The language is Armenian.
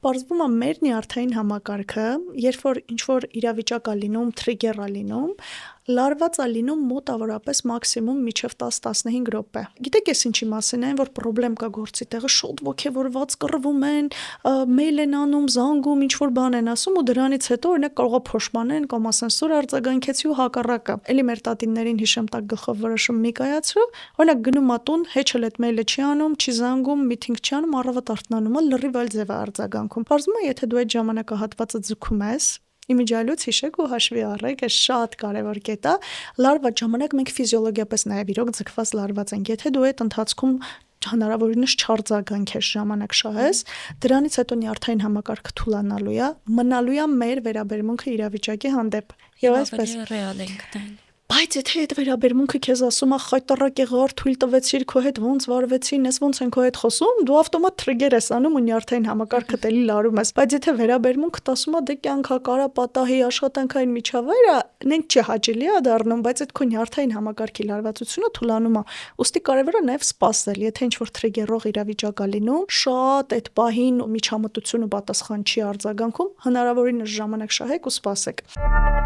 Պարզվում է մեր նյարդային համակարգը, երբ որ ինչ-որ իրավիճակ է լինում, թրիգեր է լինում, լարված է լինում մոտավորապես մաքսիմում մինչև 10-15 րոպե։ Գիտեք ես ինչի մասին է, որ պրոբլեմ կա գործի տեղը, շոտ ոգևորված կռվում են, մեյլ են անում, զանգում, ինչ-որ բան են ասում ու դրանից հետո օրինակ կարող է փոշմանեն կամ ասեն սուր արձագանքեցի ու հակառակը։ Էլի մեր տատիններին հիշեմ տակ գլխով որոշում մի կայացրու, օրինակ գնում ա տուն, հեչել այդ մեյլը չի անում, չի զանգում, միթինգ չի անում, առավոտ արթնանում ա, լրիվ այլ ձև է արձագանքում։ Պարզվում է, եթե դու այդ ժամանակահատվածը ձգում ես, իմիջիալուց հիշեք ու հաշվի առեք, այս շատ կարևոր կետ է, լարված ժամանակ մենք ֆիզիոլոգիապես նաև իրոք ձգված լարված ենք, եթե դու այդ ընթացքում հնարավորինս չարձագանքես ժամանակ շահես, դրանից հետո նյարդային համակարգը թուլանալու է, մնալու է մեր վերաբերմունքը իրավիճակի հանդեպ։ Եվ այսպես ռեալ ենք դեն։ Բայց եթե այդ վերաբերմունքը քեզ ասում է խայտարակ եղար, թույլ տվեցիր, քո հետ ոնց վարվեցին, ես ոնց են քո հետ խոսում, դու ավտոմատ թրիգեր ես անում ու նյարդային համակարգը էլի լարում ես։ Բայց եթե վերաբերմունքդ ասում է դե կյանքա կարա պատահի աշխատանքային միջավայրը, նենց չհաճելի է դառնում, բայց այդ քո նյարդային համակարգի լարվածությունը թուլանում է։ Ուստի կարևոր է նաև սպասել, եթե ինչ-որ թրիգերող իրավիճակ է լինում, շատ այդ պահին միջամտություն ու պատասխան չի արձագանքում, հնարավորինս ժամանակ շահեք ու սպասեք։